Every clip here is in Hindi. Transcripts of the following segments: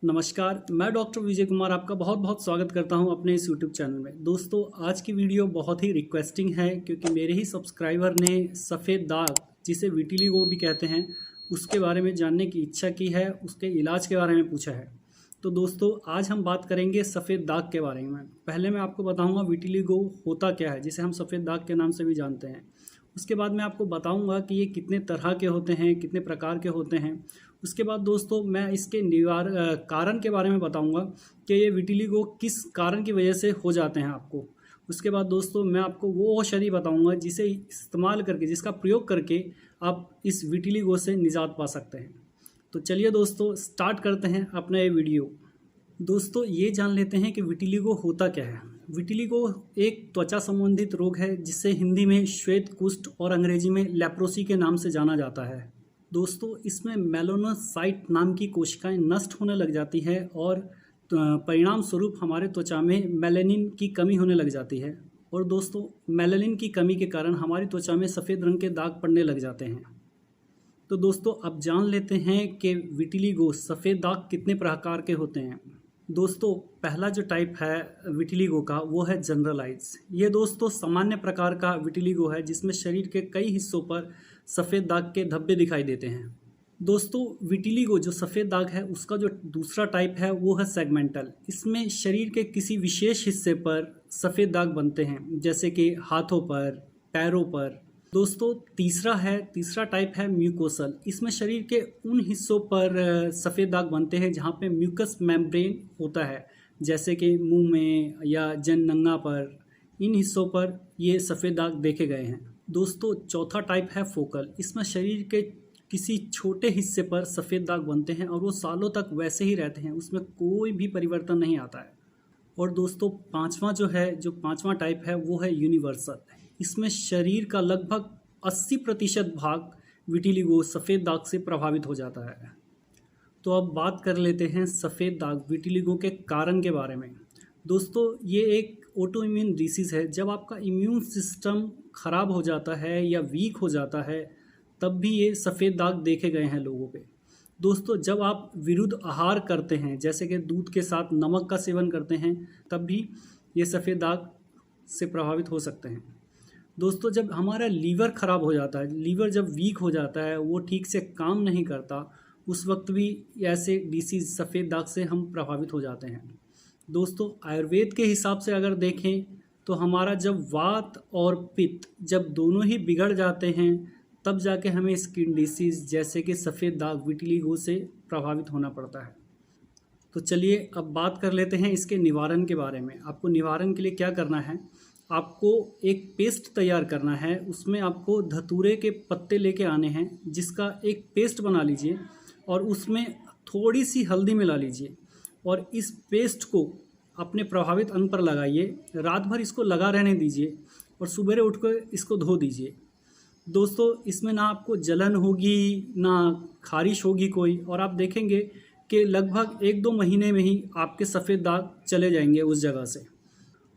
नमस्कार, मैं डॉक्टर विजय कुमार आपका बहुत बहुत स्वागत करता हूं अपने इस यूट्यूब चैनल में। दोस्तों, आज की वीडियो बहुत ही रिक्वेस्टिंग है क्योंकि मेरे ही सब्सक्राइबर ने सफ़ेद दाग, जिसे विटिलिगो भी कहते हैं, उसके बारे में जानने की इच्छा की है, उसके इलाज के बारे में पूछा है। तो दोस्तों, आज हम बात करेंगे सफ़ेद दाग के बारे में। पहले मैं आपको बताऊँगा विटिलिगो होता क्या है, जिसे हम सफ़ेद दाग के नाम से भी जानते हैं। उसके बाद मैं आपको बताऊंगा कि ये कितने तरह के होते हैं, कितने प्रकार के होते हैं। उसके बाद दोस्तों मैं इसके कारण के बारे में बताऊंगा कि ये विटिलिगो किस कारण की वजह से हो जाते हैं आपको। उसके बाद दोस्तों मैं आपको वो औषधि बताऊंगा जिसे इस्तेमाल करके, जिसका प्रयोग करके आप इस विटिलिगो से निजात पा सकते हैं। तो चलिए दोस्तों, स्टार्ट करते हैं अपना ये वीडियो। दोस्तों ये जान लेते हैं कि विटिलिगो होता क्या है। विटिलिगो एक त्वचा संबंधित रोग है जिसे हिंदी में श्वेत कुष्ठ और अंग्रेजी में लेप्रोसी के नाम से जाना जाता है। दोस्तों इसमें मेलानोसाइट नाम की कोशिकाएं नष्ट होने लग जाती है और परिणाम स्वरूप हमारे त्वचा में मेलानिन की कमी होने लग जाती है। और दोस्तों मेलानिन की कमी के कारण हमारी त्वचा में सफ़ेद रंग के दाग पड़ने लग जाते हैं। तो दोस्तों अब जान लेते हैं कि विटिलिगो सफ़ेद दाग कितने प्रकार के होते हैं। दोस्तों पहला जो टाइप है विटिलिगो का वो है जनरलाइज। ये दोस्तों सामान्य प्रकार का विटिलिगो है जिसमें शरीर के कई हिस्सों पर सफ़ेद दाग के धब्बे दिखाई देते हैं। दोस्तों विटिलिगो जो सफ़ेद दाग है उसका जो दूसरा टाइप है वो है सेगमेंटल। इसमें शरीर के किसी विशेष हिस्से पर सफ़ेद दाग बनते हैं, जैसे कि हाथों पर, पैरों पर। दोस्तों तीसरा टाइप है म्यूकोसल। इसमें शरीर के उन हिस्सों पर सफ़ेद दाग बनते हैं जहाँ पे म्यूकस मेम्ब्रेन होता है, जैसे कि मुंह में या जननंगा पर। इन हिस्सों पर ये सफ़ेद दाग देखे गए हैं। दोस्तों चौथा टाइप है फोकल। इसमें शरीर के किसी छोटे हिस्से पर सफ़ेद दाग बनते हैं और वो सालों तक वैसे ही रहते हैं, उसमें कोई भी परिवर्तन नहीं आता है। और दोस्तों पांचवा टाइप है वो है यूनिवर्सल। इसमें शरीर का लगभग 80% भाग विटिलिगो सफ़ेद दाग से प्रभावित हो जाता है। तो अब बात कर लेते हैं सफ़ेद दाग विटिलिगो के कारण के बारे में। दोस्तों ये एक ऑटो इम्यून डिसीज़ है। जब आपका इम्यून सिस्टम ख़राब हो जाता है या वीक हो जाता है तब भी ये सफ़ेद दाग देखे गए हैं लोगों पे। दोस्तों जब आप विरुद्ध आहार करते हैं, जैसे कि दूध के साथ नमक का सेवन करते हैं, तब भी ये सफ़ेद दाग से प्रभावित हो सकते हैं। दोस्तों जब हमारा लीवर ख़राब हो जाता है, लीवर जब वीक हो जाता है, वो ठीक से काम नहीं करता, उस वक्त भी ऐसे डिसीज़ सफ़ेद दाग से हम प्रभावित हो जाते हैं। दोस्तों आयुर्वेद के हिसाब से अगर देखें तो हमारा जब वात और पित्त जब दोनों ही बिगड़ जाते हैं तब जाके हमें स्किन डिसीज़ जैसे कि सफ़ेद दाग विटिलिगो से प्रभावित होना पड़ता है। तो चलिए अब बात कर लेते हैं इसके निवारण के बारे में। आपको निवारण के लिए क्या करना है, आपको एक पेस्ट तैयार करना है। उसमें आपको धतूरे के पत्ते लेके आने हैं, जिसका एक पेस्ट बना लीजिए और उसमें थोड़ी सी हल्दी मिला लीजिए और इस पेस्ट को अपने प्रभावित अंग पर लगाइए। रात भर इसको लगा रहने दीजिए और सुबह उठकर इसको धो दीजिए। दोस्तों इसमें ना आपको जलन होगी ना खारिश होगी कोई, और आप देखेंगे कि लगभग 1-2 महीने में ही आपके सफ़ेद दाग चले जाएंगे उस जगह से।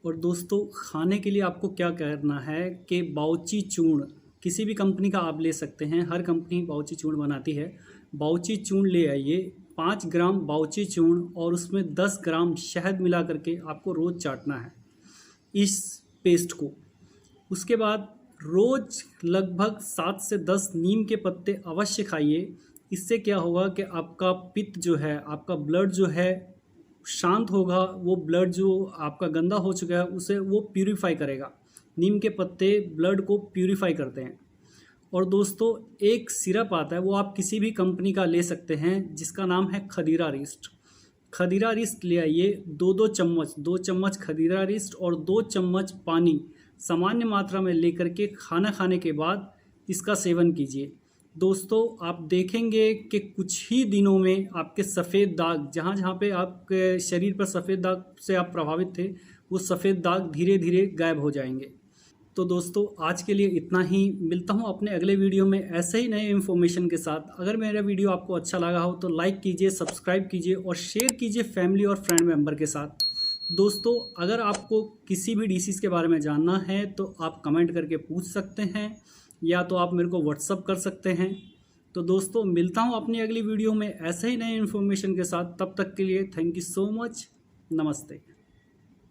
और दोस्तों खाने के लिए आपको क्या करना है कि बाउची चूर्ण किसी भी कंपनी का आप ले सकते हैं, हर कंपनी बाउची चूर्ण बनाती है। बाउची चूर्ण ले आइए, 5 ग्राम बाउची चूर्ण और उसमें 10 ग्राम शहद मिला करके आपको रोज़ चाटना है इस पेस्ट को। उसके बाद रोज़ लगभग 7 से 10 नीम के पत्ते अवश्य खाइए। इससे क्या होगा कि आपका पित्त जो है, आपका ब्लड जो है शांत होगा। वो ब्लड जो आपका गंदा हो चुका है उसे वो प्यूरीफाई करेगा। नीम के पत्ते ब्लड को प्यूरीफाई करते हैं। और दोस्तों एक सिरप आता है, वो आप किसी भी कंपनी का ले सकते हैं, जिसका नाम है खदीरा रिस्ट। खदीरा रिस्ट ले आइए, 2 चम्मच खदीरा रिस्ट और 2 चम्मच पानी सामान्य मात्रा में लेकर के खाना खाने के बाद इसका सेवन कीजिए। दोस्तों आप देखेंगे कि कुछ ही दिनों में आपके सफ़ेद दाग, जहाँ जहाँ पे आपके शरीर पर सफ़ेद दाग से आप प्रभावित थे, वो सफ़ेद दाग धीरे धीरे गायब हो जाएंगे। तो दोस्तों आज के लिए इतना ही। मिलता हूँ अपने अगले वीडियो में ऐसे ही नए इन्फॉर्मेशन के साथ। अगर मेरा वीडियो आपको अच्छा लगा हो तो लाइक कीजिए, सब्सक्राइब कीजिए और शेयर कीजिए फैमिली और फ्रेंड मेम्बर के साथ। दोस्तों अगर आपको किसी भी डिसीज़ के बारे में जानना है तो आप कमेंट करके पूछ सकते हैं, या तो आप मेरे को व्हाट्सअप कर सकते हैं। तो दोस्तों मिलता हूँ अपनी अगली वीडियो में ऐसे ही नए इन्फॉर्मेशन के साथ। तब तक के लिए थैंक यू सो मच। नमस्ते।